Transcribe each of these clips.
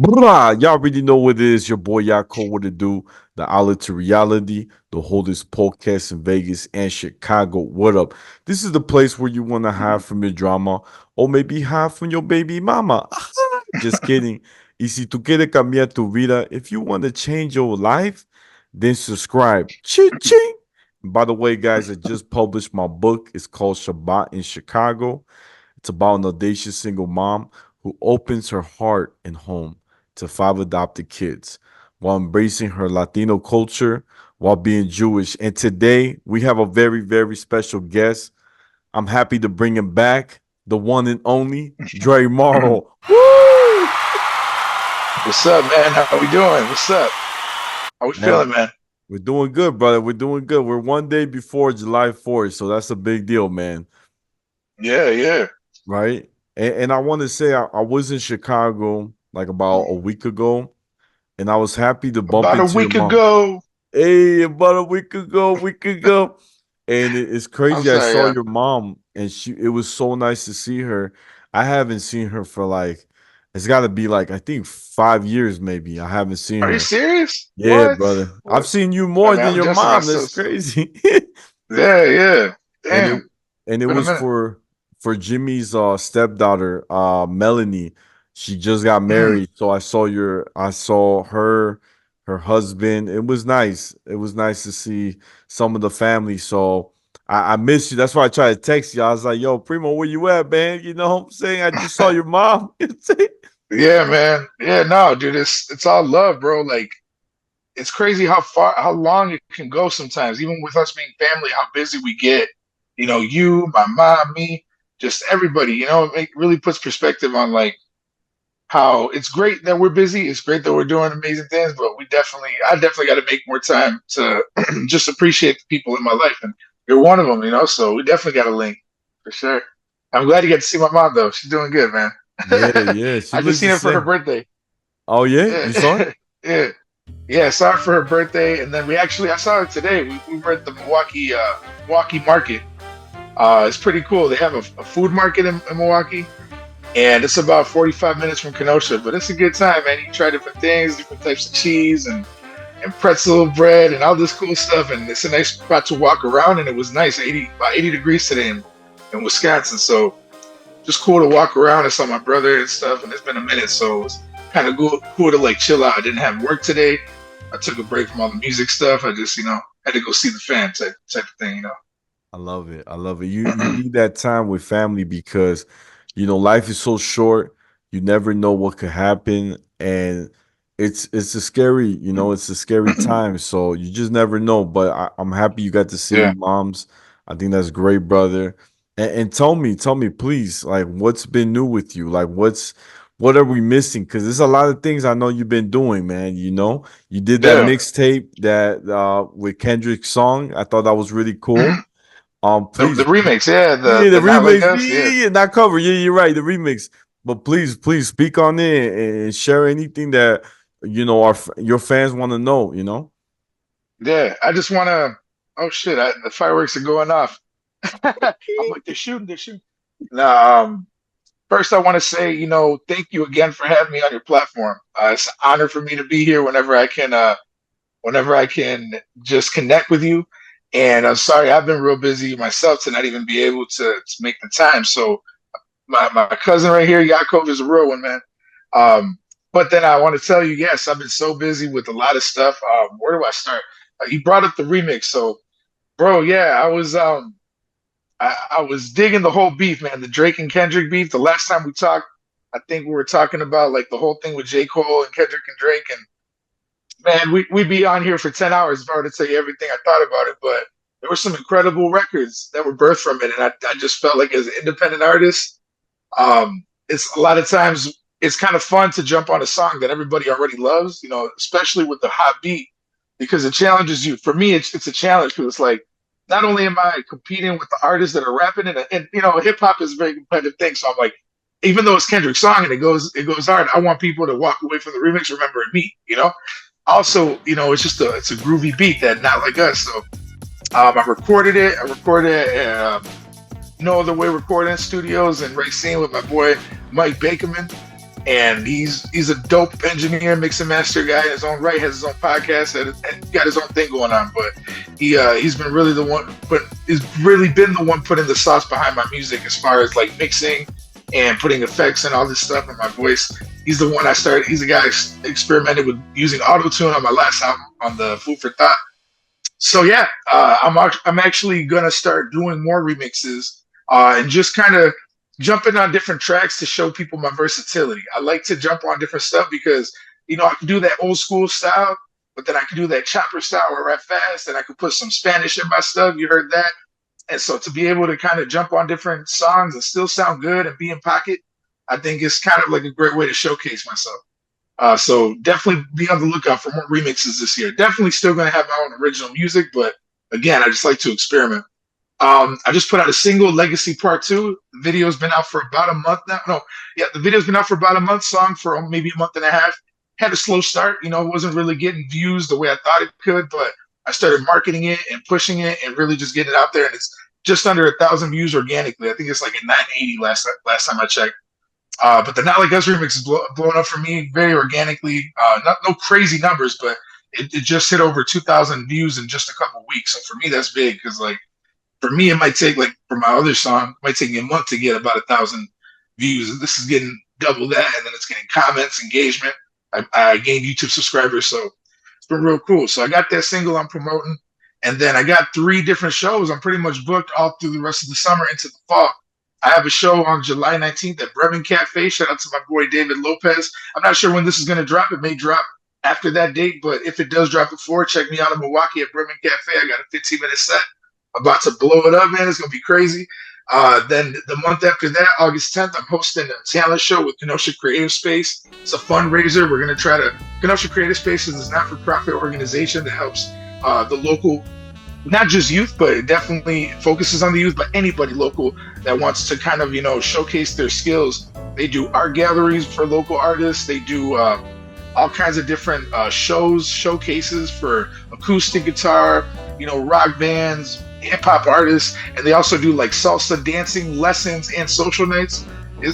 Blah, y'all already know what it is. Your boy Yaakov, what it do? The outlet to reality, the holdest podcast in Vegas and Chicago. What up? This is the place where you want to hide from your drama or maybe hide from your baby mama. Just kidding. Y si tú quieres cambiar tu vida, if you want to change your life, then subscribe. Ching ching. By the way, guys, I just published my book. It's called Shabbat in Chicago. It's about an audacious single mom who opens her heart and home to five adopted kids while embracing her Latino culture while being Jewish. And today we have a very, very special guest. I'm happy to bring him back, the one and only Dre Marro. Woo! What's up, man? How we doing? What's up? How we Man, feeling, man? we're doing good, brother. We're doing good. We're one day before July 4th, so that's a big deal, man. Yeah, yeah. Right? And I want to say I was in Chicago like about a week ago, and I was happy to bump About a into your week mom. ago. Hey, about a week ago. And it's I'm crazy. I sorry, saw yeah. your mom, and it was so nice to see her. I haven't seen her for like, it's got to be like, I think 5 years maybe. I haven't seen Are you her. serious? Yeah, What? brother. I've What? seen you I more mean, than I'm your adjusting mom. That's myself. crazy. Yeah, yeah. and it Damn. and it Been a was minute. for Jimmy's stepdaughter, Melanie. She just got Mm. married, so I saw her husband. It was nice. It was nice to see some of the family. So I miss you. That's why I tried to text you. I was like, "Yo, Primo, where you at, man? You know what I'm saying? I just saw your mom." Yeah, man. Yeah, no, dude. It's all love, bro. Like it's crazy how long it can go sometimes. Even with us being family, how busy we get. You, my mom, me, just everybody. It really puts perspective on like how it's great that we're busy. It's great that we're doing amazing things, but I definitely got to make more time to just appreciate the people in my life. And you're one of them, so we definitely got to link for sure. I'm glad you got to see my mom though. She's doing good, man. Yeah, yeah. She I just looks seen the her for her same. birthday. Oh yeah, you saw it? Yeah, yeah, yeah. I saw her for her birthday, and then I saw her today. We were at the Milwaukee market. It's pretty cool. They have a food market in Milwaukee, and it's about 45 minutes from Kenosha, but it's a good time, man. You try different things, different types of cheese and pretzel bread and all this cool stuff. And it's a nice spot to walk around. And it was nice, about 80 degrees today in Wisconsin. So just cool to walk around. I saw my brother and stuff, and it's been a minute. So it was kind of cool to like chill out. I didn't have work today. I took a break from all the music stuff. I just, had to go see the fam type of thing. I love it. I love it. You need that time with family because life is so short. You never know what could happen, and it's a scary, it's a scary time. So you just never know. But I'm happy you got to see Yeah. your moms. I think that's great, brother. And tell me, please, like what's been new with you? Like what are we missing? Because there's a lot of things I know you've been doing, man. You did that Yeah. mixtape that with Kendrick's song. I thought that was really cool. The Please, remix, yeah, yeah, the the Not Like remix, Us, yeah, yeah. yeah, yeah, not cover, yeah, you're right, the remix. But please speak on it and share anything that your fans want to know. Yeah, I just want to. Oh shit! The fireworks are going off. I'm like, they're shooting. Now, first, I want to say, thank you again for having me on your platform. It's an honor for me to be here whenever I can just connect with you. And I'm sorry, I've been real busy myself to not even be able to make the time. So my cousin right here, Yaakov, is a real one, man. Um, but then I want to tell you, yes, I've been so busy with a lot of stuff. Where do I start? You brought up the remix, so bro, yeah, I was digging the whole beef, man. The Drake and Kendrick beef. The last time we talked, I think we were talking about like the whole thing with J. Cole and Kendrick and Drake. And man, we'd be on here for 10 hours if I were to tell you everything I thought about it. But there were some incredible records that were birthed from it. And I just felt like as an independent artist, it's a lot of times it's kind of fun to jump on a song that everybody already loves, especially with the hot beat, because it challenges you. For me, it's a challenge because it's like not only am I competing with the artists that are rapping, and hip hop is a very competitive thing. So I'm like, even though it's Kendrick's song and it goes hard, I want people to walk away from the remix remembering me. Also, it's a groovy beat that Not Like Us. So I recorded it. I recorded it. No Other Way Recording Studios in Racine with my boy Mike Bakerman. and he's a dope engineer, mix and master guy in his own right. Has his own podcast, and got his own thing going on. But he's been really the one, but he's really been the one putting the sauce behind my music as far as like mixing and putting effects and all this stuff in my voice. He's the one I started. He's the guy I experimented with using auto tune on my last album on the Food for Thought. So yeah, I'm actually gonna start doing more remixes and just kind of jumping on different tracks to show people my versatility. I like to jump on different stuff because I can do that old school style, but then I can do that chopper style where I rap fast, and I can put some Spanish in my stuff. You heard that, and so to be able to kind of jump on different songs and still sound good and be in pocket, I think it's kind of like a great way to showcase myself. So definitely be on the lookout for more remixes this year. Definitely still going to have my own original music, but again, I just like to experiment. I just put out a single, Legacy Part 2. The video's been out for about a month now. No, yeah, the video's been out for about a month, song for maybe a month and a half. Had a slow start, it wasn't really getting views the way I thought it could, but I started marketing it and pushing it and really just getting it out there. And it's just under 1,000 views organically. I think it's like at 980 last time I checked. But the Not Like Us remix is blowing up for me very organically. Not no crazy numbers, but it just hit over 2,000 views in just a couple weeks. So for me, that's big because like for me, it might take like for my other song, it might take me a month to get about 1,000 views. And this is getting double that, and then it's getting comments, engagement. I gained YouTube subscribers, so it's been real cool. So I got that single I'm promoting, and then I got 3 different shows. I'm pretty much booked all through the rest of the summer into the fall. I have a show on July 19th at Bremen Cafe. Shout out to my boy David Lopez. I'm not sure when this is going to drop. It may drop after that date, but if it does drop before, check me out in Milwaukee at Bremen Cafe. I got a 15-minute set. About to blow it up, man. It's going to be crazy. Then the month after that, August 10th, I'm hosting a talent show with Kenosha Creative Space. It's a fundraiser. We're going to try to. Kenosha Creative Space is a not-for-profit organization that helps the local, not just youth, but it definitely focuses on the youth, but anybody local that wants to kind of, showcase their skills. They do art galleries for local artists. They do all kinds of different shows, showcases for acoustic guitar, rock bands, hip hop artists, and they also do like salsa dancing lessons and social nights.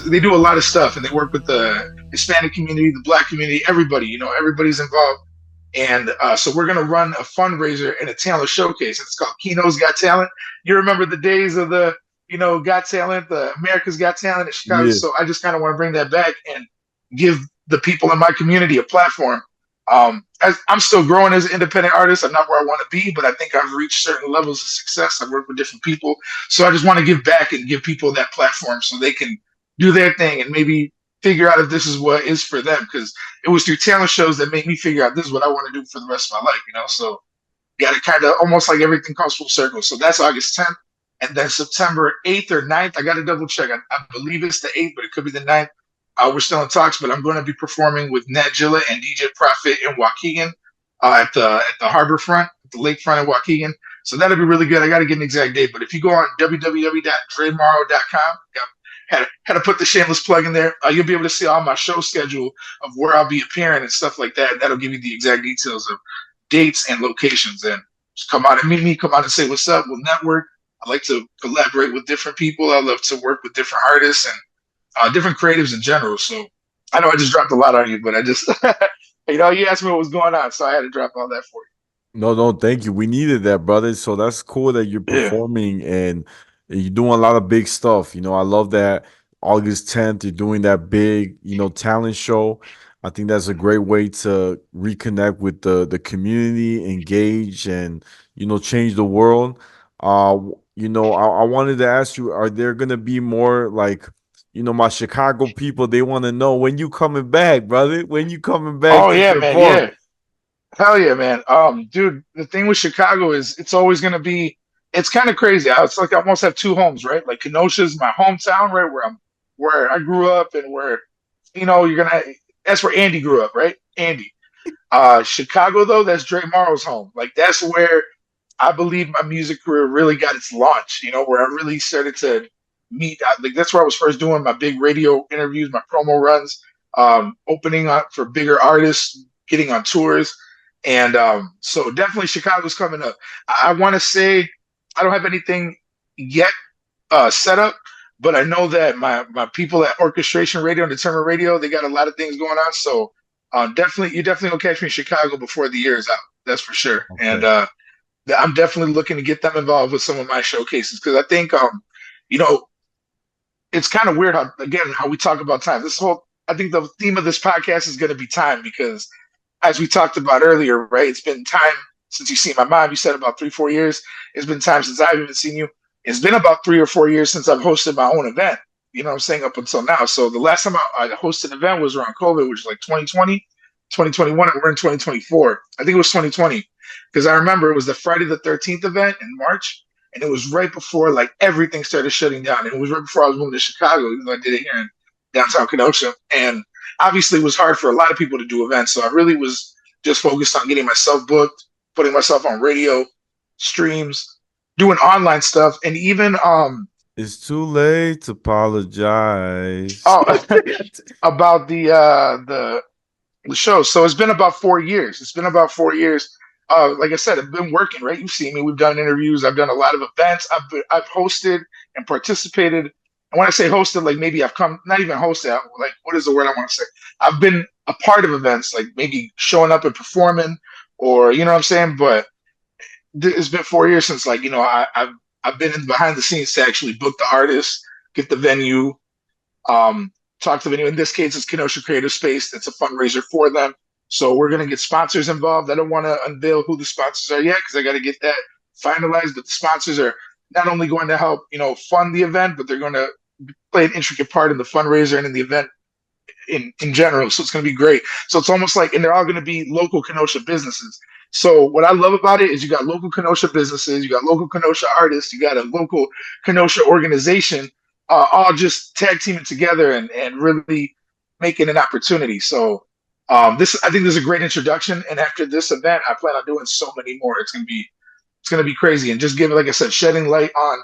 They do a lot of stuff, and they work with the Hispanic community, the Black community, everybody. Everybody's involved. And so we're going to run a fundraiser and a talent showcase. It's called Keno's Got Talent. You remember the days of the, Got Talent, the America's Got Talent in Chicago. Yeah. So I just kind of want to bring that back and give the people in my community a platform. I'm still growing as an independent artist. I'm not where I want to be, but I think I've reached certain levels of success. I've worked with different people. So I just want to give back and give people that platform so they can do their thing and maybe figure out if this is what is for them, because it was through talent shows that made me figure out this is what I want to do for the rest of my life, so you got to kind of almost like everything comes full circle. So that's August 10th, and then September 8th or 9th, I got to double check. I believe it's the 8th, but it could be the 9th. We're still in talks, but I'm going to be performing with Nat Gilla and DJ Profit in Waukegan at the Harborfront, at the lakefront in Waukegan. So that'll be really good. I got to get an exact date, but if you go on www.dremarro.com, had to put the shameless plug in there. You'll be able to see all my show schedule of where I'll be appearing and stuff like that. That'll give you the exact details of dates and locations. And just come out and meet me. Come out and say what's up. We'll network. I like to collaborate with different people. I love to work with different artists and different creatives in general. So I know I just dropped a lot on you, but I just, you asked me what was going on, so I had to drop all that for No, no, thank you. We needed that, brother. So that's cool that you're you. Yeah. performing and you're doing a lot of big stuff. I love that August 10th, you're doing that big, talent show. I think that's a great way to reconnect with the community, engage, and change the world. I wanted to ask you, are there gonna be more like, my Chicago people, they want to know when you coming back, brother? When you coming back Oh to yeah, man. perform? Yeah. Hell yeah, man. Dude, the thing with Chicago is it's always gonna be. It's kind of crazy. It's like I almost have 2 homes, right? Like Kenosha's my hometown, right, where I grew up, and where, you're gonna. That's where Andy grew up, right? Andy. Chicago though, that's Dre Marro's home. Like that's where I believe my music career really got its launch. Where I really started to meet. Like that's where I was first doing my big radio interviews, my promo runs, opening up for bigger artists, getting on tours. And so definitely Chicago's coming up. I want to say I don't have anything yet set up, but I know that my people at Orchestration Radio and Determined Radio, they got a lot of things going on. So definitely, you definitely will catch me in Chicago before the year is out. That's for sure. And Okay. I'm definitely looking to get them involved with some of my showcases because I think, you know, it's kind of weird how again how we talk about time. This whole I think the theme of this podcast is going to be time because as we talked about earlier, right? It's been time since you've seen my mom. You said about 3, 4 years. It's been time since I've even seen you. It's been about 3 or 4 years since I've hosted my own event. You know what I'm saying? Up until now. So the last time I hosted an event was around COVID, which was like 2020, 2021, and we're in 2024. I think it was 2020 because I remember it was the Friday the 13th event in March, and it was right before like everything started shutting down. And it was right before I was moving to Chicago, even though I did it here in downtown Kenosha. And obviously it was hard for a lot of people to do events. So I really was just focused on getting myself booked, putting myself on radio, streams, doing online stuff, and even It's too late to apologize. oh about the show. So it's been about 4 years. It's been about 4 years. Like I said, I've been working, right? You've seen me. We've done interviews. I've done a lot of events. I've hosted and participated. And when I say hosted, like maybe I've come, not even hosted, like what is the word I want to say? I've been a part of events, like maybe showing up and performing, or you know what I'm saying. But it's been 4 years since, like I've been in behind the scenes to actually book the artist, get the venue, um, talk to the venue. In this case, it's Kenosha Creative Space. That's a fundraiser for them. So we're going to get sponsors involved. I don't want to unveil who the sponsors are yet because I got to get that finalized. But the sponsors are not only going to help, fund the event, but they're going to play an intricate part in the fundraiser and in the event in general. So it's going to be great. So it's almost like, and they're all going to be local Kenosha businesses. So what I love about it is you got local Kenosha businesses, you got local Kenosha artists, you got a local Kenosha organization, all just tag teaming together and really making an opportunity. So this I think this is a great introduction. And after this event, I plan on doing so many more. It's gonna be crazy. And just give it, like I said, shedding light on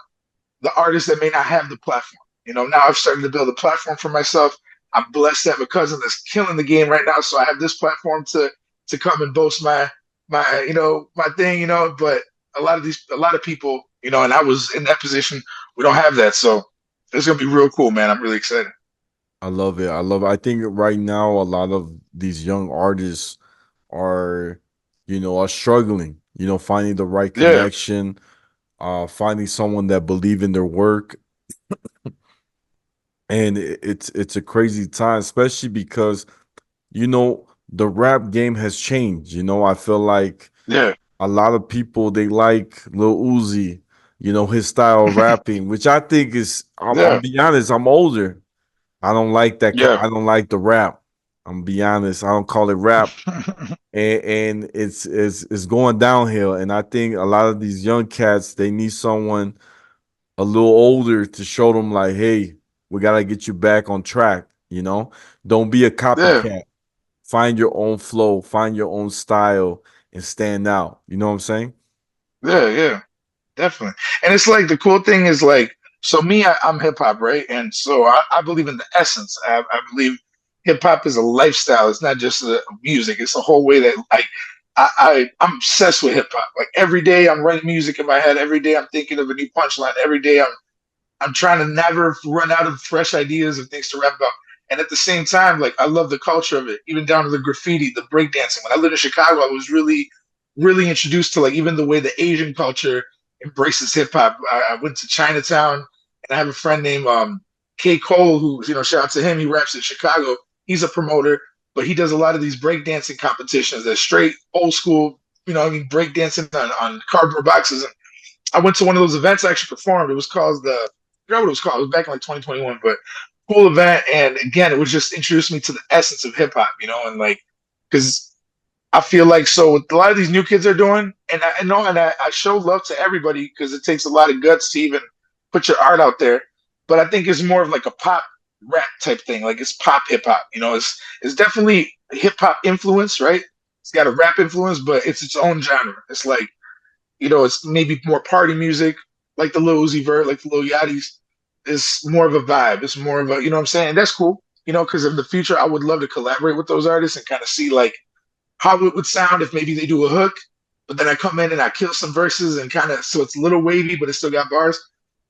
the artists that may not have the platform. Now I've started to build a platform for myself. I'm blessed to have a cousin that's killing the game right now, so I have this platform to come and boast my thing. But a lot of people, and I was in that position. We don't have that, so it's gonna be real cool, man. I'm really excited. I love it. I love it. I think right now a lot of these young artists are, are struggling, finding the right Yeah, connection, finding someone that believe in their work. And it's a crazy time, especially because, the rap game has changed. I feel like yeah, a lot of people they like Lil Uzi, his style of rapping, which I think is I'm yeah, be honest, I'm older. I don't like that. yeah, I don't like the rap. I'm be honest. I don't call it rap, and it's going downhill. And I think a lot of these young cats they need someone a little older to show them like, hey, we gotta get you back on track. Don't be a yeah, copycat. Find your own flow. Find your own style and stand out. You know what I'm saying? yeah. Definitely. And it's like the cool thing is like, so me, I'm hip hop, right? And so I believe in the essence. I believe hip hop is a lifestyle. It's not just a music. It's a whole way that like I'm obsessed with hip hop. Like every day I'm writing music in my head. Every day I'm thinking of a new punchline. Every day I'm trying to never run out of fresh ideas and things to rap about. And at the same time, like I love the culture of it, even down to the graffiti, the breakdancing. When I lived in Chicago, I was really, really introduced to like even the way the Asian culture embraces hip hop. I went to Chinatown and I have a friend named K. Cole, who, shout out to him. He raps in Chicago. He's a promoter, but he does a lot of these breakdancing competitions that straight old school, breakdancing on cardboard boxes. And I went to one of those events I actually performed. It was called I forgot what it was called. It was back in like 2021, but cool event. And again, it was just introduced me to the essence of hip hop, and like, because I feel like so what a lot of these new kids are doing, and I know, and I show love to everybody because it takes a lot of guts to even put your art out there. But I think it's more of like a pop rap type thing. Like it's pop hip hop. It's definitely hip hop influence, right? It's got a rap influence, but it's its own genre. It's like it's maybe more party music, like the Lil Uzi Vert, like the Lil Yachty's. It's more of a vibe. It's more of a, what I'm saying? And that's cool, because in the future, I would love to collaborate with those artists and kind of see like how it would sound if maybe they do a hook, but then I come in and I kill some verses and kind of, so it's a little wavy, but it still got bars.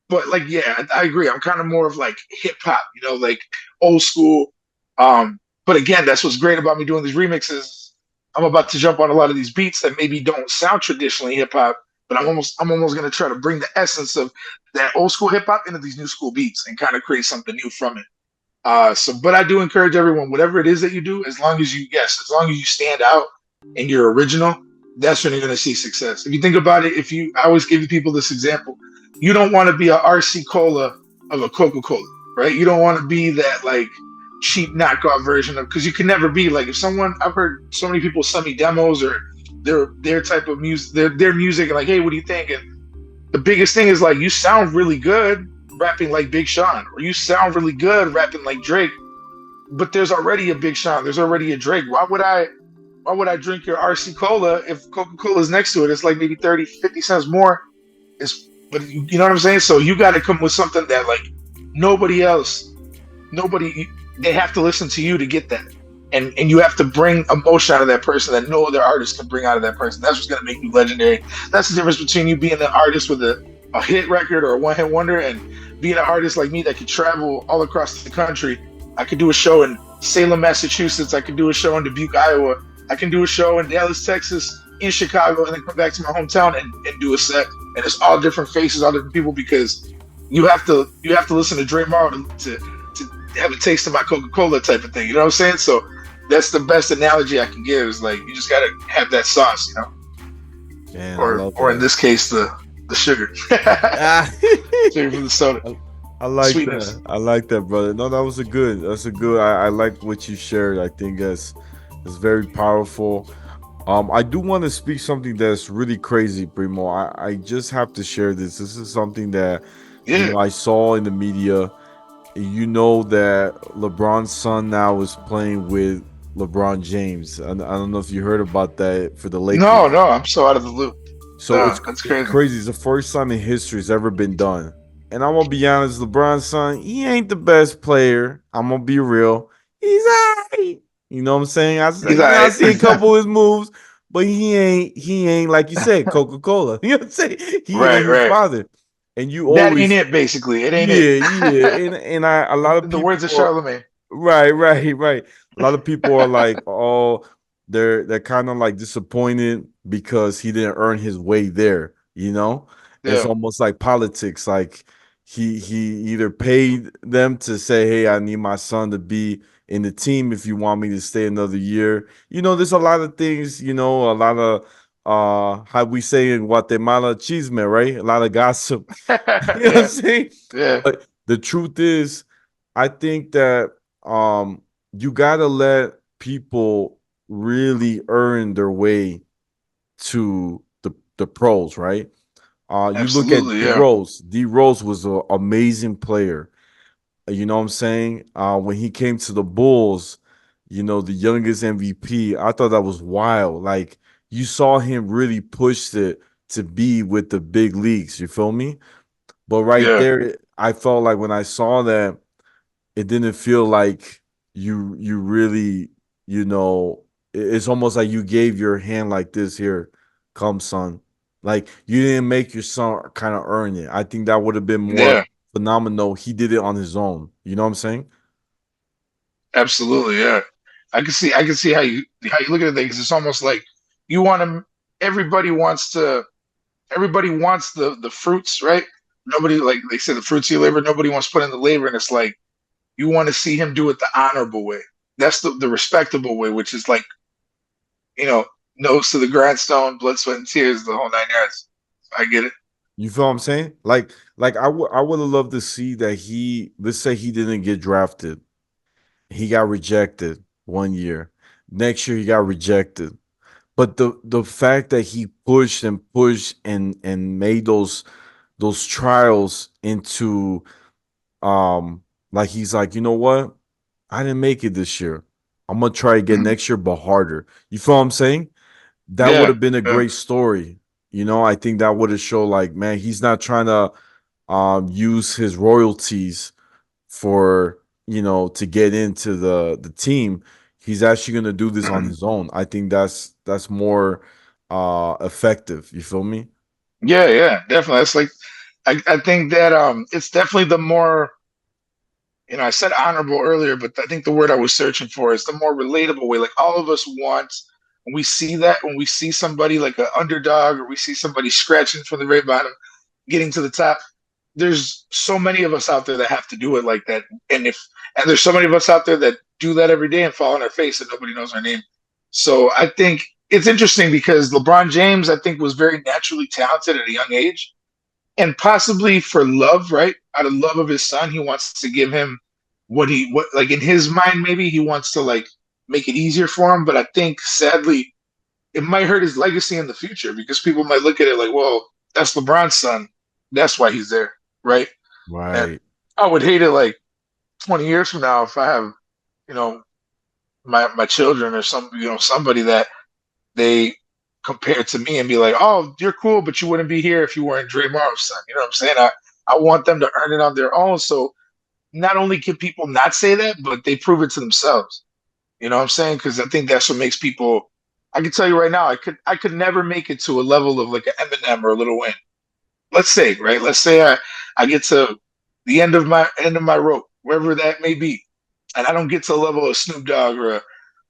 but like, yeah, I agree. I'm kind of more of like hip hop, like old school. But again, that's what's great about me doing these remixes. I'm about to jump on a lot of these beats that maybe don't sound traditionally hip hop, but I'm almost gonna try to bring the essence of that old school hip hop into these new school beats and kind of create something new from it. But I do encourage everyone, whatever it is that you do, as long as you stand out and you're original, that's when you're going to see success. If you think about it, I always give people this example, you don't want to be a RC Cola of a Coca Cola, right? You don't want to be that like cheap knockoff version of, because you can never be like, if someone, I've heard so many people send me demos or their type of music, their music, and like, hey, what do you think? And the biggest thing is like, you sound really good rapping like Big Sean, or you sound really good rapping like Drake, but there's already a Big Sean, there's already a Drake. Why would I drink your RC Cola if Coca Cola is next to it? It's like maybe 30, 50 cents more. But you know what I'm saying? So you got to come with something that like nobody else, nobody, they have to listen to you to get that. And you have to bring emotion out of that person that no other artist can bring out of that person. That's what's gonna make you legendary. That's the difference between you being an artist with a hit record or a one hit wonder and being an artist like me that could travel all across the country. I could do a show in Salem, Massachusetts. I could do a show in Dubuque, Iowa. I can do a show in Dallas, Texas, in Chicago, and then come back to my hometown and do a set. And it's all different faces, all different people, because you have to listen to Dre Marro to have a taste of my Coca Cola type of thing. You know what I'm saying? So that's the best analogy I can give. Is like, you just gotta have that sauce, Man, I love or in that. this case, the sugar, Ah. sugar from the soda, I like sweetness. that. I like that, brother. No, that was a good. That's a good. I like what you shared. I think that's very powerful. I do want to speak something that's really crazy, Primo. I just have to share this. This is something that, Yeah. I saw in the media. You know that LeBron's son now is playing with LeBron James. And I don't know if you heard about that for the No, Lakers. no, I'm so out of the loop. So No, that's it's crazy. crazy. It's the first time in history it's ever been done. And I'm gonna be honest, LeBron's son, he ain't the best player. I'm gonna be real. He's alright. You know what I'm saying? He's I all see a right. couple of his moves, but he ain't like you said, Coca-Cola. You know what I'm saying? He ain't Right, his right. father. And you That ain't always, it. Basically, it ain't it. yeah, yeah. And I a lot of In the people words of are Charlemagne. right, right, right. A lot of people are like, oh, they're kind of like disappointed because he didn't earn his way there. It's Yeah. almost like politics. Like he either paid them to say, hey, I need my son to be in the team if you want me to stay another year. There's a lot of things. A lot of how we say in Guatemala, chisme, right? A lot of gossip. You know what I'm Yeah, saying? yeah. But the truth is, I think that um you gotta let people really earn their way to the pros, right? You look at Absolutely. D Yeah. Rose. D Rose was an amazing player. You know what I'm saying? When he came to the Bulls, the youngest MVP, I thought that was wild. Like you saw him really push it to be with the big leagues. You feel me? But right Yeah. there, I felt like when I saw that, it didn't feel like you really, it's almost like you gave your hand like this here, come son. Like you didn't make your son kind of earn it. I think that would have been more Yeah. phenomenal. He did it on his own. You know what I'm saying? Absolutely. Yeah. I can see how you look at it, because it's almost like you want to. Everybody wants to. Everybody wants the fruits, right? Nobody, like they say, the fruits of your labor. Nobody wants to put in the labor, and it's like you want to see him do it the honorable way. That's the respectable way, which is like, you know, nose to the grindstone, blood, sweat, and tears, the whole nine yards. I get it. You feel what I'm saying? Like I would have loved to see that let's say he didn't get drafted. He got rejected one year. Next year he got rejected. But the fact that he pushed and pushed and made those trials into like he's like, you know what? I didn't make it this year. I'm gonna try again Mhm. next year, but harder. You feel what I'm saying? That would Yeah, have been a yeah, great story. I think that would have showed like, man, he's not trying to use his royalties for to get into the team. He's actually gonna do this on mhm. his own. I think that's more effective. You feel me? Yeah, yeah, definitely. That's like I think that it's definitely the more, I said honorable earlier, but I think the word I was searching for is the more relatable way. Like all of us want, when we see that, when we see somebody like an underdog, or we see somebody scratching from the very bottom, getting to the top, there's so many of us out there that have to do it like that. And there's so many of us out there that do that every day and fall on our face and nobody knows our name. So I think it's interesting because LeBron James, I think, was very naturally talented at a young age, and possibly for love, right? Out of love of his son, he wants to give him what like in his mind, maybe he wants to like make it easier for him. But I think sadly, it might hurt his legacy in the future because people might look at it like, well, that's LeBron's son. That's why he's there, right? And Right. I would hate it like 20 years from now if I have, you know, my children or somebody that they compare to me and be like, "Oh, you're cool, but you wouldn't be here if you weren't Dre Marro's son." You know what I'm saying? I want them to earn it on their own. So not only can people not say that, but they prove it to themselves. You know what I'm saying? Because I think that's what makes people. I can tell you right now, I could never make it to a level of like an Eminem or a Lil Wayne. Let's say, right? Let's say I get to the end of my rope, wherever that may be, and I don't get to a level of Snoop Dogg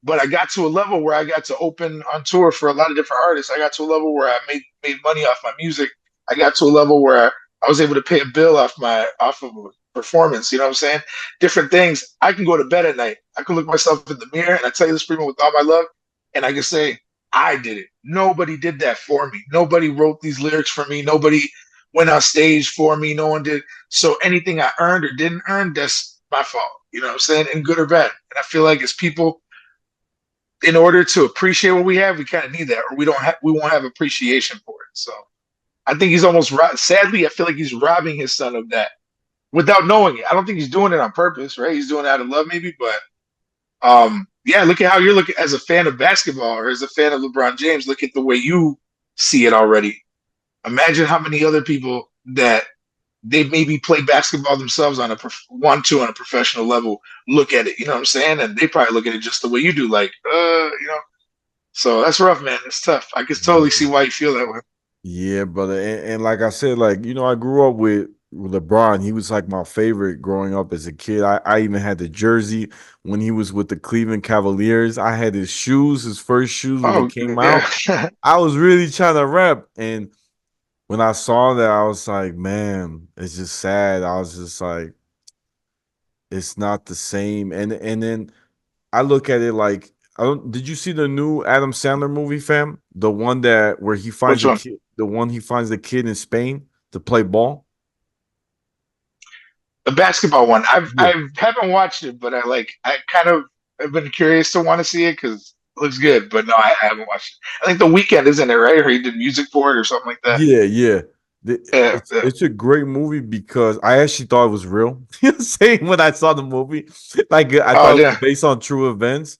but I got to a level where I got to open on tour for a lot of different artists. I got to a level where I made money off my music. I got to a level where I was able to pay a bill off of a performance. You know what I'm saying? Different things. I can go to bed at night. I can look myself in the mirror, and I tell you this, Freeman, with all my love, and I can say, I did it. Nobody did that for me. Nobody wrote these lyrics for me. Nobody went on stage for me. No one did. So anything I earned or didn't earn, that's my fault. You know what I'm saying? And good or bad. And I feel like as people, in order to appreciate what we have, we kind of need that, or we won't have appreciation for it. So I think he's almost sadly, I feel like he's robbing his son of that without knowing it. I don't think he's doing it on purpose, right? He's doing it out of love, maybe, but yeah. Look at how you're looking as a fan of basketball or as a fan of LeBron James. Look at the way you see it already. Imagine how many other people that they maybe play basketball themselves want to on a professional level look at it. You know what I'm saying? And they probably look at it just the way you do, like, So that's rough, man. It's tough. I can totally see why you feel that way. Yeah, brother. And like I said, like, I grew up with LeBron. He was like my favorite growing up as a kid. I even had the jersey when he was with the Cleveland Cavaliers. I had his shoes, his first shoes when they Oh came yeah, out. I was really trying to rep. And when I saw that, I was like, man, it's just sad. I was just like, it's not the same. And then I look at it like, I don't, did you see the new Adam Sandler movie, fam? The one that where he finds which a one? kid, the one he finds the kid in Spain to play ball. The basketball one. Yeah. I haven't watched it, but I kind of have been curious to want to see it because it looks good. But no, I haven't watched it. I think the weekend isn't it right? Or he did music for it or something like that. Yeah, yeah. Yeah, It's yeah. it's a great movie because I actually thought it was real. You know what I'm saying when I saw the movie, like I Oh thought it was yeah, based on true events,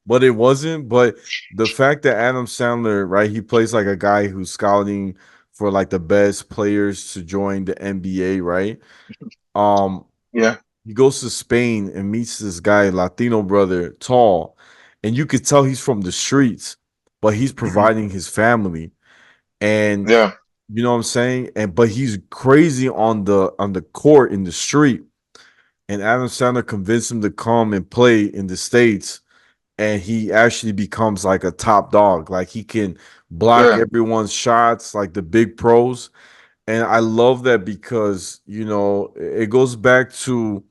but it wasn't. But the fact that Adam Sandler, right, he plays like a guy who's scouting for like the best players to join the NBA, right? Um, yeah. he goes to Spain and meets this guy, Latino brother, tall, and you could tell he's from the streets, but he's Hmm. providing his family. And Yeah, you know what I'm saying? And but he's crazy on the court in the street. And Adam Sandler convinced him to come and play in the States. And he actually becomes like a top dog. Like he can block yeah, everyone's shots, like the big pros. And I love that because, it goes back to,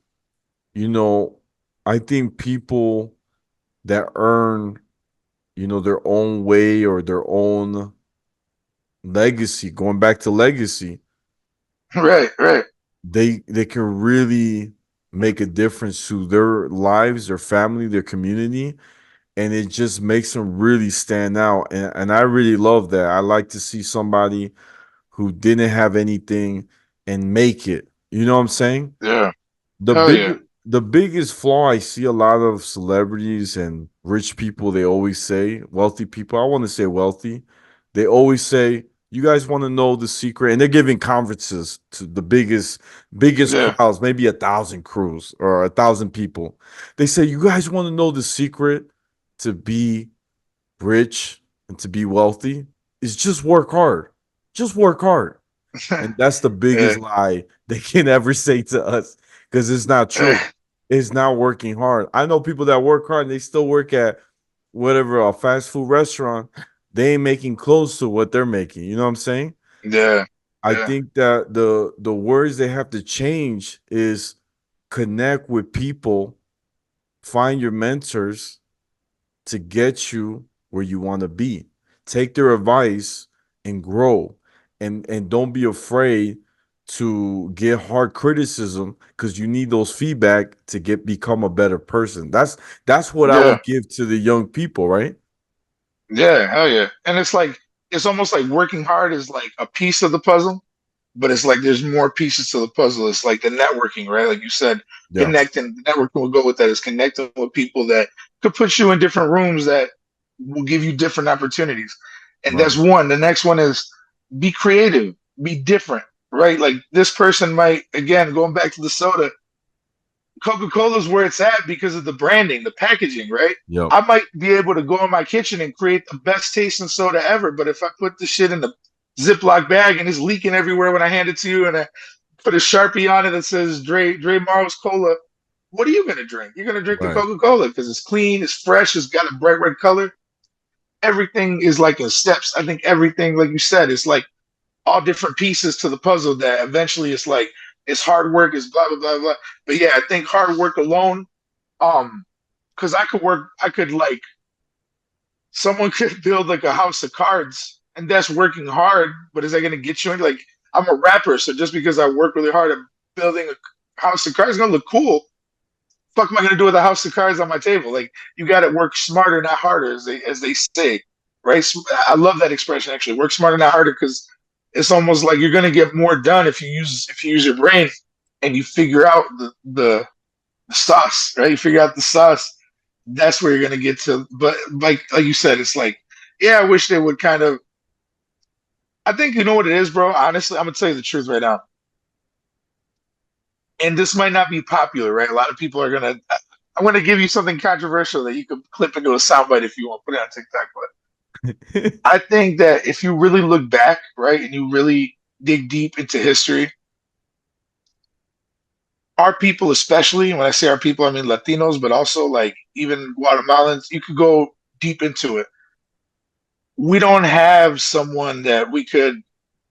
you know, I think people that earn, their own way or their own legacy, going back to legacy, right, right. they can really make a difference to their lives, their family, their community, and it just makes them really stand out. And I really love that. I like to see somebody who didn't have anything and make it. You know what I'm saying? Yeah, The hell big yeah, the biggest flaw I see a lot of celebrities and rich people, they always say, wealthy people, I want to say wealthy, they always say, you guys want to know the secret, and they're giving conferences to the biggest yeah, crowds, maybe 1,000 crews or 1,000 people. They say, you guys want to know the secret to be rich and to be wealthy is just work hard. Just work hard. And that's the Yeah. biggest lie they can ever say to us because it's not true. It's not working hard. I know people that work hard and they still work at whatever a fast food restaurant. They ain't making close to what they're making. You know what I'm saying? Yeah. I Yeah. think that the words they have to change is connect with people, find your mentors to get you where you want to be. Take their advice and grow. And don't be afraid to get hard criticism because you need those feedback to get become a better person. That's what I Yeah. would give to the young people, right? Yeah. Hell yeah. And it's like it's almost like working hard is like a piece of the puzzle, but it's like there's more pieces to the puzzle. It's like the networking, right? Like you said, Yeah, connecting. The networking will go with that. Is connecting with people that could put you in different rooms that will give you different opportunities. And that's right. one. The next one is be creative, be different, right? Like this person might, again, going back to the soda, Coca-Cola is where it's at because of the branding, the packaging, right? Yep. I might be able to go in my kitchen and create the best tasting soda ever, but if I put the shit in the Ziploc bag and it's leaking everywhere when I hand it to you, and I put a Sharpie on it that says Dre Marro's Cola, what are you gonna drink? You're gonna drink the Right. Coca-Cola because it's clean, it's fresh, it's got a bright red color. Everything is like in steps. I think everything, like you said, is like all different pieces to the puzzle that eventually it's like it's hard work, it's blah blah blah blah. But yeah, I think hard work alone, um, because I could like someone could build like a house of cards, and that's working hard. But is that gonna get you in? Like I'm a rapper, so just because I work really hard at building a house of cards, it's gonna look cool. Fuck am I gonna do with a house of cards on my table? Like you got to work smarter, not harder, as they say, right? I love that expression actually. Work smarter, not harder, because it's almost like you're gonna get more done if you use your brain and you figure out the sauce, right? You figure out the sauce. That's where you're gonna get to. But like you said, it's like, yeah, I wish they would kind of. I think you know what it is, bro. Honestly, I'm gonna tell you the truth right now, and this might not be popular, right? A lot of people are gonna. I'm gonna give you something controversial that you could clip into a soundbite if you want, put it on TikTok. But I think that if you really look back, right, and you really dig deep into history, our people, especially when I say our people, I mean Latinos, but also like even Guatemalans, you could go deep into it. We don't have someone that we could,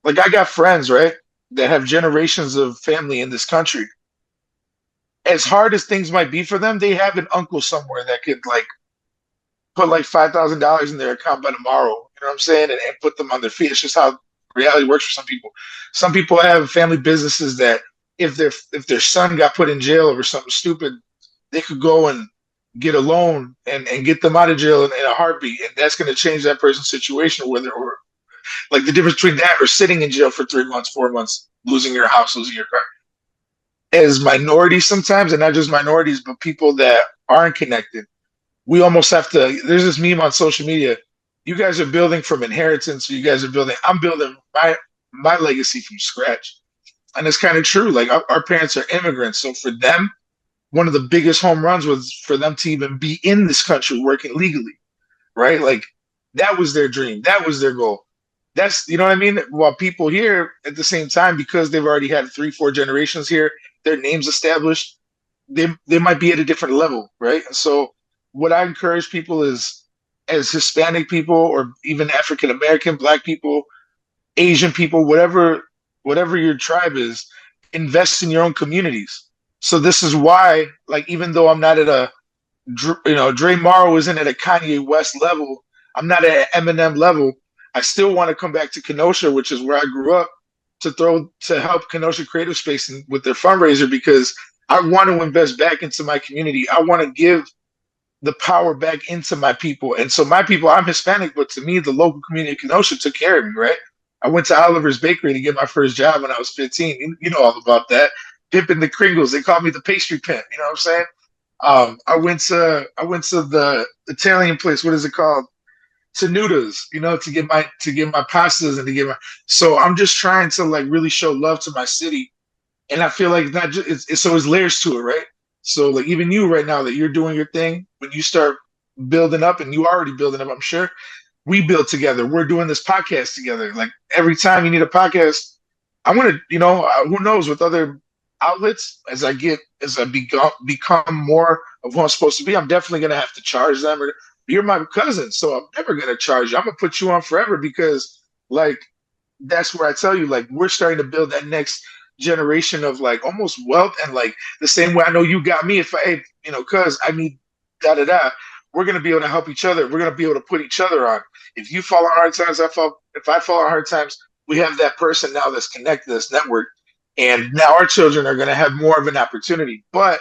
like, I got friends, right, that have generations of family in this country. As hard as things might be for them, they have an uncle somewhere that could like put like $5,000 in their account by tomorrow. You know what I'm saying? And put them on their feet. It's just how reality works for some people. Some people have family businesses that if their son got put in jail over something stupid, they could go and get a loan and get them out of jail in a heartbeat, and that's going to change that person's situation. Whether or like the difference between that or sitting in jail for 3 months, 4 months, losing your house, losing your car. As minorities sometimes, and not just minorities, but people that aren't connected, we almost have to. There's this meme on social media. You guys are building from inheritance. You guys are building. I'm building my legacy from scratch, and it's kind of true. Like our parents are immigrants, so for them, one of the biggest home runs was for them to even be in this country working legally, right? Like that was their dream. That was their goal. That's you know what I mean. While people here at the same time, because they've already had 3, 4 generations here, their names established, they might be at a different level, right? And so what I encourage people is as Hispanic people or even African American, Black people, Asian people, whatever your tribe is, invest in your own communities. So this is why, like, even though I'm not at a, Dre Marro isn't at a Kanye West level, I'm not at an Eminem level. I still want to come back to Kenosha, which is where I grew up, to help Kenosha Creative Space with their fundraiser because I want to invest back into my community. I want to give the power back into my people. And so my people, I'm Hispanic, but to me, the local community of Kenosha took care of me, right? I went to Oliver's Bakery to get my first job when I was 15. You know all about that. Pimping the Kringles. They called me the pastry pimp. You know what I'm saying? I went to the Italian place. What is it called? Tenutas, to get my pastas and to get my. So I'm just trying to like really show love to my city, and I feel like not just so it's layers to it, right? So like even you right now that you're doing your thing, when you start building up, and you already building up, I'm sure we build together. We're doing this podcast together. Like every time you need a podcast, I'm gonna, who knows, with other outlets, as I become more of who I'm supposed to be, I'm definitely gonna have to charge them. Or you're my cousin, so I'm never gonna charge you. I'm gonna put you on forever because, like, that's where I tell you, like, we're starting to build that next generation of like almost wealth, and like the same way I know you got me. If I, hey, cuz I need da da da, we're gonna be able to help each other. We're gonna be able to put each other on. If you fall on hard times, if I fall on hard times, we have that person now that's connected, this network, and now our children are gonna have more of an opportunity. But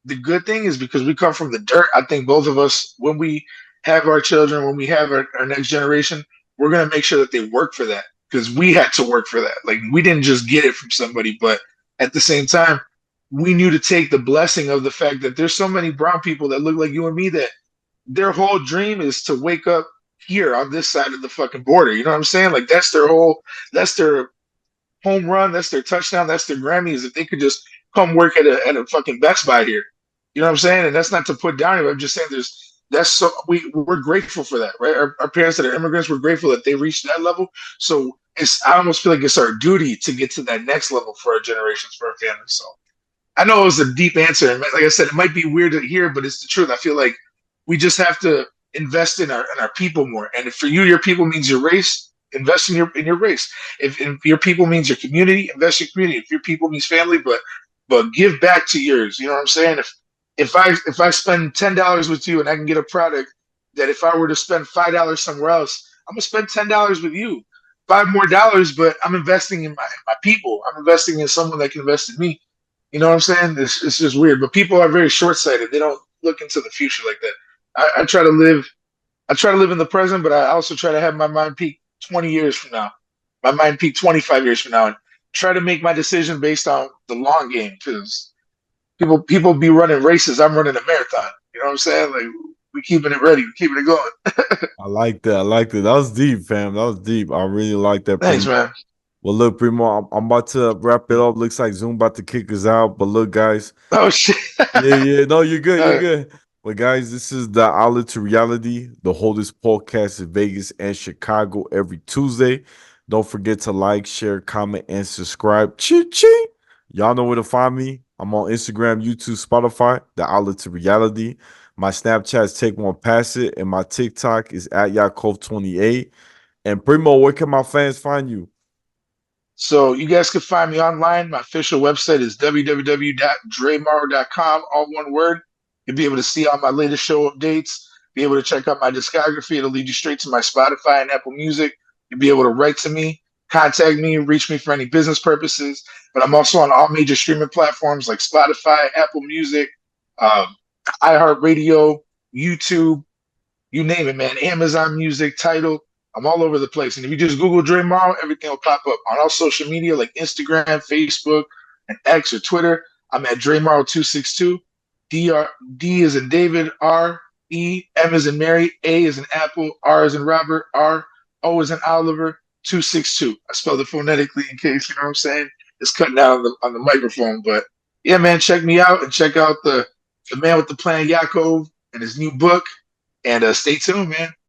the good thing is because we come from the dirt, I think both of us, when we have our children, when we have our next generation, we're gonna make sure that they work for that because we had to work for that. Like we didn't just get it from somebody, but at the same time, we knew to take the blessing of the fact that there's so many brown people that look like you and me that their whole dream is to wake up here on this side of the fucking border. You know what I'm saying? Like that's their home run, that's their touchdown, that's their Grammys. If they could just come work at a fucking Best Buy here. You know what I'm saying? And that's not to put down anybody. I'm just saying that's so we're grateful for that, right? Our parents that are immigrants, we're grateful that they reached that level. So I almost feel like it's our duty to get to that next level for our generations, for our families. So I know it was a deep answer, and like I said, it might be weird to hear, but it's the truth. I feel like we just have to invest in our people more. And if for you, your people means your race, invest in your race. If your people means your community, invest in your community. If your people means family, but give back to yours. You know what I'm saying? If I spend $10 with you and I can get a product that if I were to spend $5 somewhere else, I'm gonna spend $10 with you. $5 more, but I'm investing in my people. I'm investing in someone that can invest in me. You know what I'm saying? It's just weird. But people are very short sighted. They don't look into the future like that. I try to live in the present, but I also try to have my mind peak 20 years from now. My mind peak 25 years from now, and try to make my decision based on the long game. Because people be running races. I'm running a marathon. You know what I'm saying? Like we keeping it ready. We keeping it going. I like that. I like that. That was deep, fam. That was deep. I really like that, Thanks, Primo. man. Well, look, Primo, I'm about to wrap it up. Looks like Zoom about to kick us out. But look, guys. Oh shit. Yeah, yeah. No, you're good. You're Uh, good. But guys, this is the Outlet to Reality, the holdest podcast in Vegas and Chicago every Tuesday. Don't forget to like, share, comment, and subscribe. Chee chee. Y'all know where to find me. I'm on Instagram, YouTube, Spotify, the Outlet to Reality. My Snapchat's Take One Pass It, and my TikTok is at Yaakov28. And Primo, where can my fans find you? So you guys can find me online. My official website is www.dremarro.com, all one word. You'll be able to see all my latest show updates, be able to check out my discography. It'll lead you straight to my Spotify and Apple Music. You'll be able to write to me, contact me, reach me for any business purposes. But I'm also on all major streaming platforms like Spotify, Apple Music, um, iHeartRadio, YouTube, you name it, man. Amazon Music, Title. I'm all over the place. And if you just Google Dre Marro, everything will pop up on all social media like Instagram, Facebook, and X or Twitter. I'm at Dre Marro 262. D is in David, R E, M is in Mary, A is in Apple, R is in Robert, O is in Oliver, 262. I spelled it phonetically in case, you know what I'm saying? It's cutting out on the microphone. But yeah, man, check me out and check out the man with the plan, Yaakov, and his new book. And stay tuned, man.